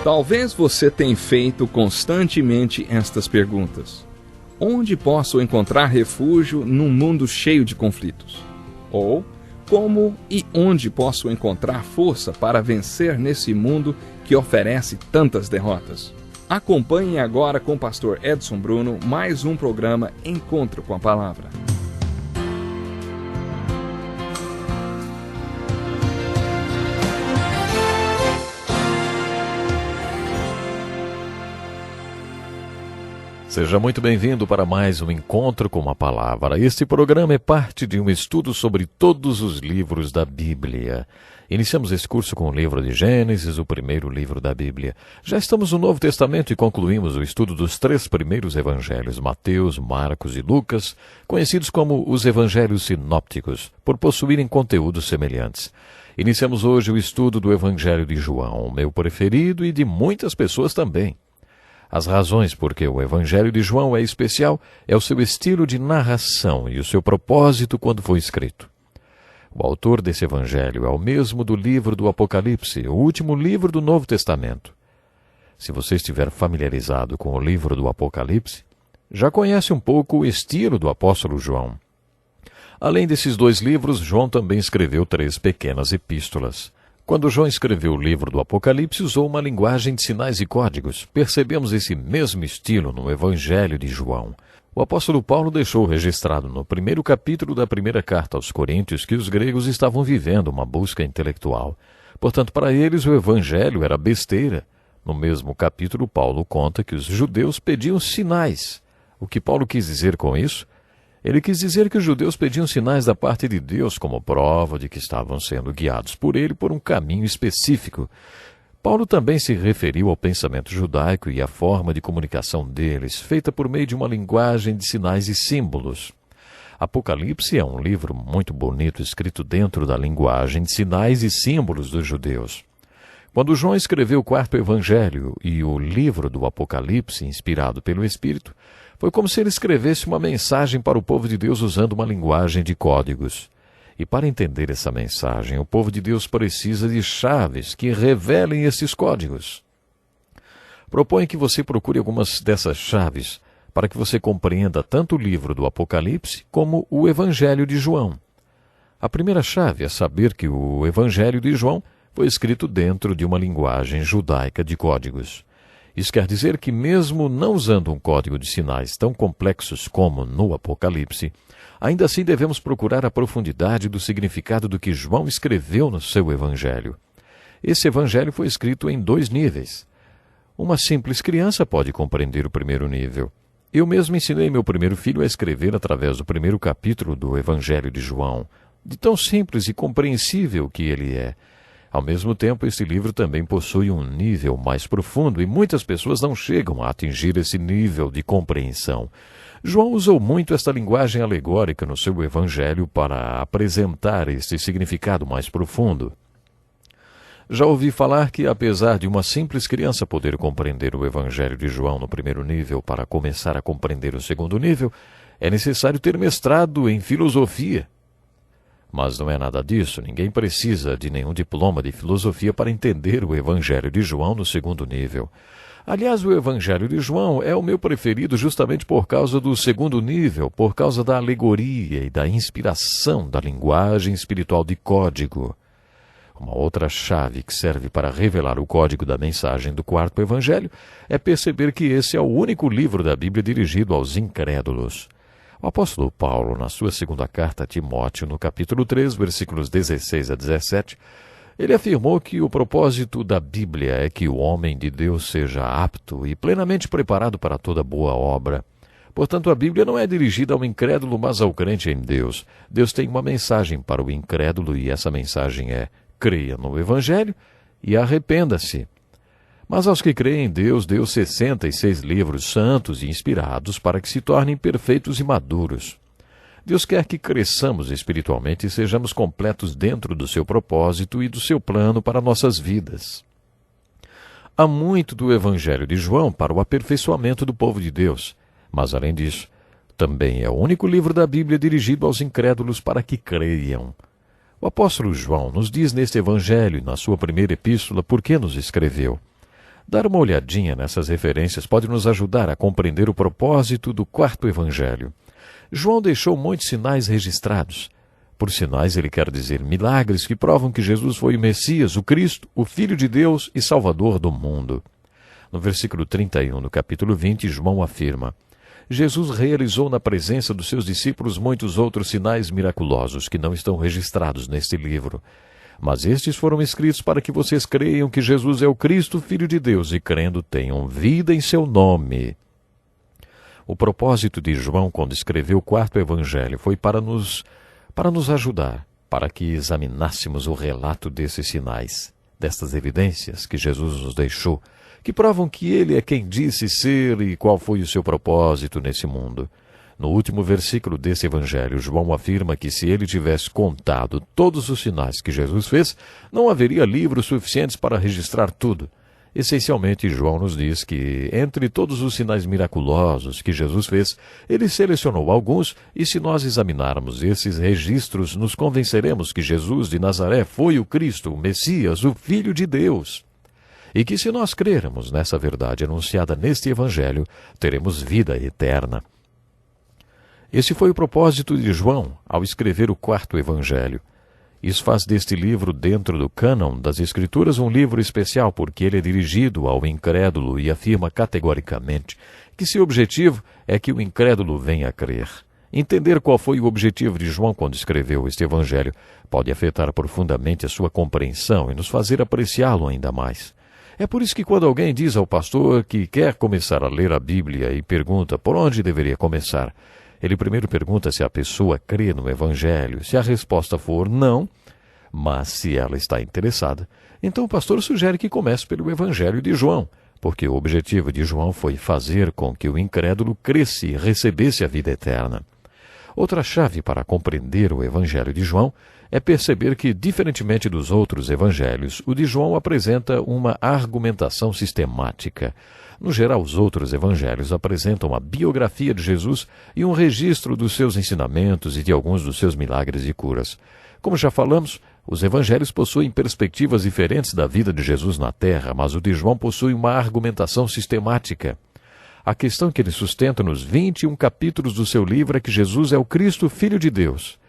Talvez você tenha feito constantemente estas perguntas. Onde posso encontrar refúgio num mundo cheio de conflitos? Ou, como e onde posso encontrar força para vencer nesse mundo que oferece tantas derrotas? Acompanhe agora com o pastor Edson Bruno mais um programa Encontro com a Palavra. Seja muito bem-vindo para mais um Encontro com a Palavra. Este programa é parte de um estudo sobre todos os livros da Bíblia. Iniciamos esse curso com o livro de Gênesis, o primeiro livro da Bíblia. Já estamos no Novo Testamento e concluímos o estudo dos 3 primeiros evangelhos, Mateus, Marcos e Lucas, conhecidos como os evangelhos sinópticos, por possuírem conteúdos semelhantes. Iniciamos hoje o estudo do evangelho de João, o meu preferido e de muitas pessoas também. As razões por que o Evangelho de João é especial é o seu estilo de narração e o seu propósito quando foi escrito. O autor desse Evangelho é o mesmo do livro do Apocalipse, o último livro do Novo Testamento. Se você estiver familiarizado com o livro do Apocalipse, já conhece um pouco o estilo do apóstolo João. Além desses 2 livros, João também escreveu 3 pequenas epístolas. Quando João escreveu o livro do Apocalipse, usou uma linguagem de sinais e códigos. Percebemos esse mesmo estilo no Evangelho de João. O apóstolo Paulo deixou registrado no primeiro capítulo da primeira carta aos Coríntios que os gregos estavam vivendo uma busca intelectual. Portanto, para eles o Evangelho era besteira. No mesmo capítulo, Paulo conta que os judeus pediam sinais. O que Paulo quis dizer com isso? Ele quis dizer que os judeus pediam sinais da parte de Deus como prova de que estavam sendo guiados por ele por um caminho específico. Paulo também se referiu ao pensamento judaico e à forma de comunicação deles, feita por meio de uma linguagem de sinais e símbolos. Apocalipse é um livro muito bonito, escrito dentro da linguagem de sinais e símbolos dos judeus. Quando João escreveu o 4º Evangelho e o livro do Apocalipse, inspirado pelo Espírito, foi como se ele escrevesse uma mensagem para o povo de Deus usando uma linguagem de códigos. E para entender essa mensagem, o povo de Deus precisa de chaves que revelem esses códigos. Proponho que você procure algumas dessas chaves para que você compreenda tanto o livro do Apocalipse como o Evangelho de João. A primeira chave é saber que o Evangelho de João foi escrito dentro de uma linguagem judaica de códigos. Isso quer dizer que, mesmo não usando um código de sinais tão complexos como no Apocalipse, ainda assim devemos procurar a profundidade do significado do que João escreveu no seu Evangelho. Esse Evangelho foi escrito em 2 níveis. Uma simples criança pode compreender o primeiro nível. Eu mesmo ensinei meu primeiro filho a escrever através do primeiro capítulo do Evangelho de João, de tão simples e compreensível que ele é. Ao mesmo tempo, esse livro também possui um nível mais profundo e muitas pessoas não chegam a atingir esse nível de compreensão. João usou muito esta linguagem alegórica no seu Evangelho para apresentar esse significado mais profundo. Já ouvi falar que, apesar de uma simples criança poder compreender o Evangelho de João no primeiro nível para começar a compreender o segundo nível, é necessário ter mestrado em filosofia. Mas não é nada disso, ninguém precisa de nenhum diploma de filosofia para entender o Evangelho de João no segundo nível. Aliás, o Evangelho de João é o meu preferido justamente por causa do segundo nível, por causa da alegoria e da inspiração da linguagem espiritual de código. Uma outra chave que serve para revelar o código da mensagem do 4º Evangelho é perceber que esse é o único livro da Bíblia dirigido aos incrédulos. O apóstolo Paulo, na sua 2ª carta a Timóteo, no capítulo 3, versículos 16 a 17, ele afirmou que o propósito da Bíblia é que o homem de Deus seja apto e plenamente preparado para toda boa obra. Portanto, a Bíblia não é dirigida ao incrédulo, mas ao crente em Deus. Deus tem uma mensagem para o incrédulo e essa mensagem é: creia no Evangelho e arrependa-se. Mas aos que creem em Deus, deu 66 livros santos e inspirados para que se tornem perfeitos e maduros. Deus quer que cresçamos espiritualmente e sejamos completos dentro do seu propósito e do seu plano para nossas vidas. Há muito do Evangelho de João para o aperfeiçoamento do povo de Deus, mas além disso, também é o único livro da Bíblia dirigido aos incrédulos para que creiam. O apóstolo João nos diz neste Evangelho, na sua primeira epístola, por que nos escreveu. Dar uma olhadinha nessas referências pode nos ajudar a compreender o propósito do quarto evangelho. João deixou muitos sinais registrados. Por sinais, ele quer dizer milagres que provam que Jesus foi o Messias, o Cristo, o Filho de Deus e Salvador do mundo. No versículo 31 do capítulo 20, João afirma: Jesus realizou na presença dos seus discípulos muitos outros sinais miraculosos que não estão registrados neste livro. Mas estes foram escritos para que vocês creiam que Jesus é o Cristo, Filho de Deus, e crendo tenham vida em seu nome. O propósito de João, quando escreveu o quarto evangelho, foi para nos ajudar, para que examinássemos o relato desses sinais, destas evidências que Jesus nos deixou, que provam que ele é quem disse ser e qual foi o seu propósito nesse mundo. No último versículo desse evangelho, João afirma que se ele tivesse contado todos os sinais que Jesus fez, não haveria livros suficientes para registrar tudo. Essencialmente, João nos diz que, entre todos os sinais miraculosos que Jesus fez, ele selecionou alguns, e se nós examinarmos esses registros, nos convenceremos que Jesus de Nazaré foi o Cristo, o Messias, o Filho de Deus. E que se nós crermos nessa verdade anunciada neste evangelho, teremos vida eterna. Esse foi o propósito de João ao escrever o quarto evangelho. Isso faz deste livro, dentro do cânon das Escrituras, um livro especial, porque ele é dirigido ao incrédulo e afirma categoricamente que seu objetivo é que o incrédulo venha a crer. Entender qual foi o objetivo de João quando escreveu este evangelho pode afetar profundamente a sua compreensão e nos fazer apreciá-lo ainda mais. É por isso que quando alguém diz ao pastor que quer começar a ler a Bíblia e pergunta por onde deveria começar, ele primeiro pergunta se a pessoa crê no Evangelho. Se a resposta for não, mas se ela está interessada, então o pastor sugere que comece pelo Evangelho de João, porque o objetivo de João foi fazer com que o incrédulo cresce e recebesse a vida eterna. Outra chave para compreender o Evangelho de João é perceber que, diferentemente dos outros evangelhos, o de João apresenta uma argumentação sistemática. No geral, os outros evangelhos apresentam a biografia de Jesus e um registro dos seus ensinamentos e de alguns dos seus milagres e curas. Como já falamos, os evangelhos possuem perspectivas diferentes da vida de Jesus na Terra, mas o de João possui uma argumentação sistemática. A questão que ele sustenta nos 21 capítulos do seu livro é que Jesus é o Cristo, Filho de Deus.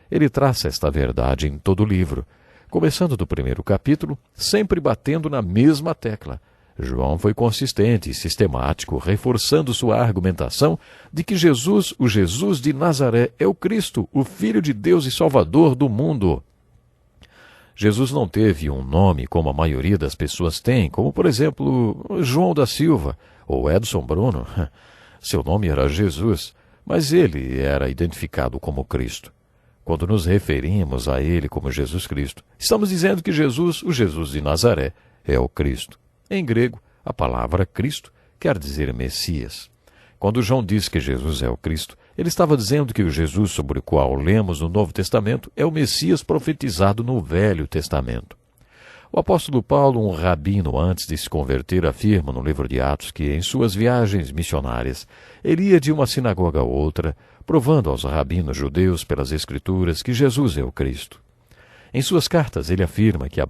Ele traça esta verdade em todo o livro, começando do primeiro capítulo, sempre batendo na mesma tecla. João foi consistente e sistemático, reforçando sua argumentação de que Jesus, o Jesus de Nazaré, é o Cristo, o Filho de Deus e Salvador do mundo. Jesus não teve um nome como a maioria das pessoas tem, como, por exemplo, João da Silva ou Edson Bruno. Seu nome era Jesus, mas ele era identificado como Cristo. Quando nos referimos a ele como Jesus Cristo, estamos dizendo que Jesus, o Jesus de Nazaré, é o Cristo. Em grego, a palavra Cristo quer dizer Messias. Quando João diz que Jesus é o Cristo, ele estava dizendo que o Jesus sobre o qual lemos no Novo Testamento é o Messias profetizado no Velho Testamento. O apóstolo Paulo, um rabino antes de se converter, afirma no livro de Atos que, em suas viagens missionárias, ele ia de uma sinagoga a outra, provando aos rabinos judeus pelas Escrituras que Jesus é o Cristo. Em suas cartas, ele afirma que a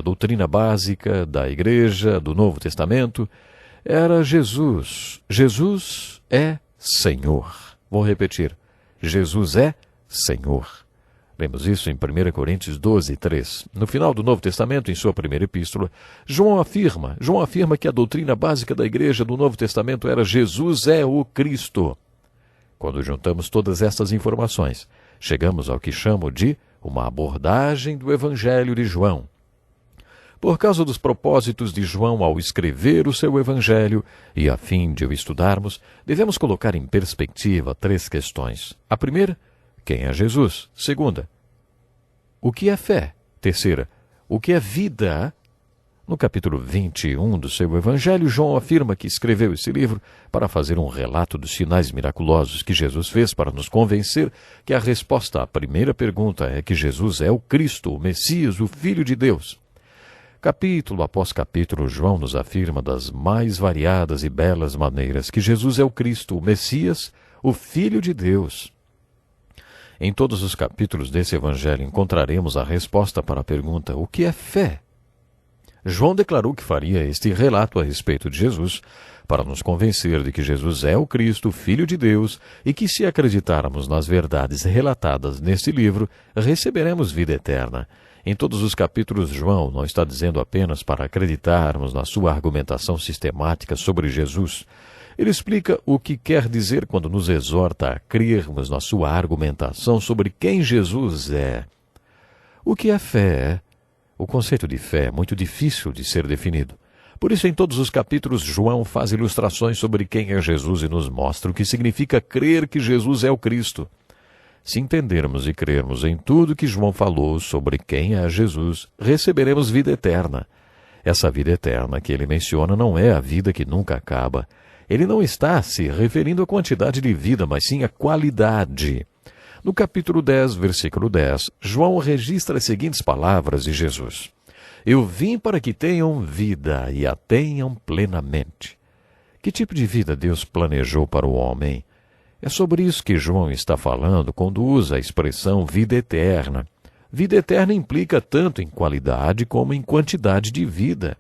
doutrina básica da Igreja do Novo Testamento era Jesus. Jesus é Senhor. Vou repetir. Jesus é Senhor. Lemos isso em 1 Coríntios 12, 3. No final do Novo Testamento, em sua primeira epístola, João afirma que a doutrina básica da Igreja do Novo Testamento era Jesus é o Cristo. Quando juntamos todas estas informações, chegamos ao que chamo de uma abordagem do Evangelho de João. Por causa dos propósitos de João ao escrever o seu Evangelho, e a fim de o estudarmos, devemos colocar em perspectiva 3 questões. A primeira, quem é Jesus? Segunda, o que é fé? Terceira, o que é vida? No capítulo 21 do seu Evangelho, João afirma que escreveu esse livro para fazer um relato dos sinais miraculosos que Jesus fez para nos convencer que a resposta à primeira pergunta é que Jesus é o Cristo, o Messias, o Filho de Deus. Capítulo após capítulo, João nos afirma das mais variadas e belas maneiras que Jesus é o Cristo, o Messias, o Filho de Deus. Em todos os capítulos desse Evangelho encontraremos a resposta para a pergunta: o que é fé? João declarou que faria este relato a respeito de Jesus para nos convencer de que Jesus é o Cristo, Filho de Deus, e que se acreditarmos nas verdades relatadas neste livro, receberemos vida eterna. Em todos os capítulos, João não está dizendo apenas para acreditarmos na sua argumentação sistemática sobre Jesus. Ele explica o que quer dizer quando nos exorta a crermos na sua argumentação sobre quem Jesus é. O que é fé? O conceito de fé é muito difícil de ser definido. Por isso, em todos os capítulos, João faz ilustrações sobre quem é Jesus e nos mostra o que significa crer que Jesus é o Cristo. Se entendermos e crermos em tudo que João falou sobre quem é Jesus, receberemos vida eterna. Essa vida eterna que ele menciona não é a vida que nunca acaba. Ele não está se referindo à quantidade de vida, mas sim à qualidade. No capítulo 10, versículo 10, João registra as seguintes palavras de Jesus: Eu vim para que tenham vida e a tenham plenamente. Que tipo de vida Deus planejou para o homem? É sobre isso que João está falando quando usa a expressão vida eterna. Vida eterna implica tanto em qualidade como em quantidade de vida.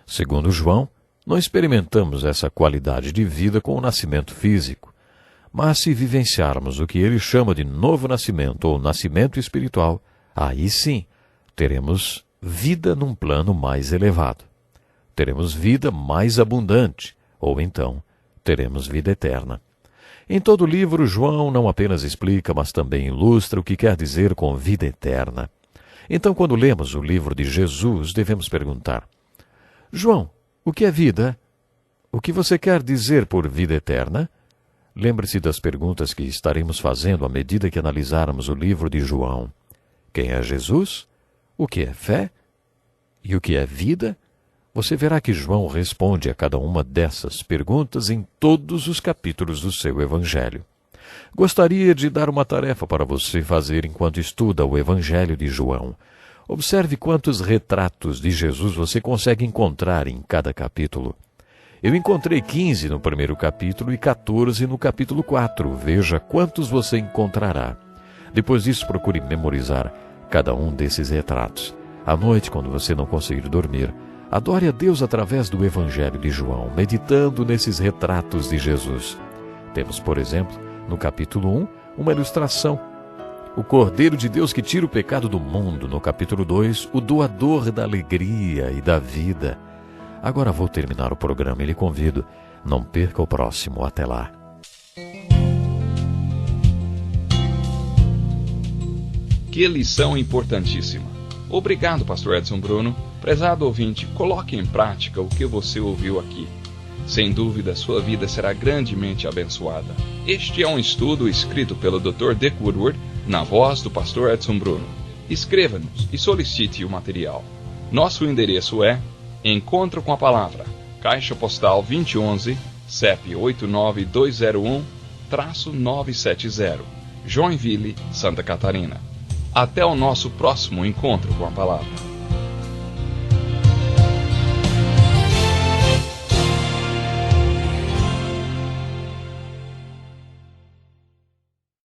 Segundo João, não experimentamos essa qualidade de vida com o nascimento físico. Mas se vivenciarmos o que ele chama de novo nascimento ou nascimento espiritual, aí sim teremos vida num plano mais elevado. Teremos vida mais abundante, ou então teremos vida eterna. Em todo o livro, João não apenas explica, mas também ilustra o que quer dizer com vida eterna. Então, quando lemos o livro de Jesus, devemos perguntar: João, o que é vida? O que você quer dizer por vida eterna? Lembre-se das perguntas que estaremos fazendo à medida que analisarmos o livro de João. Quem é Jesus? O que é fé? E o que é vida? Você verá que João responde a cada uma dessas perguntas em todos os capítulos do seu Evangelho. Gostaria de dar uma tarefa para você fazer enquanto estuda o Evangelho de João. Observe quantos retratos de Jesus você consegue encontrar em cada capítulo. Eu encontrei 15 no primeiro capítulo e 14 no capítulo 4. Veja quantos você encontrará. Depois disso, procure memorizar cada um desses retratos. À noite, quando você não conseguir dormir, adore a Deus através do Evangelho de João, meditando nesses retratos de Jesus. Temos, por exemplo, no capítulo 1, uma ilustração. O Cordeiro de Deus que tira o pecado do mundo. No capítulo 2, o doador da alegria e da vida. Agora vou terminar o programa e lhe convido. Não perca o próximo. Até lá. Que lição importantíssima. Obrigado, Pastor Edson Bruno. Prezado ouvinte, coloque em prática o que você ouviu aqui. Sem dúvida, sua vida será grandemente abençoada. Este é um estudo escrito pelo Dr. Dick Woodward, na voz do Pastor Edson Bruno. Escreva-nos e solicite o material. Nosso endereço é Encontro com a Palavra, Caixa Postal 2011, CEP 89201-970, Joinville, Santa Catarina. Até o nosso próximo encontro com a Palavra.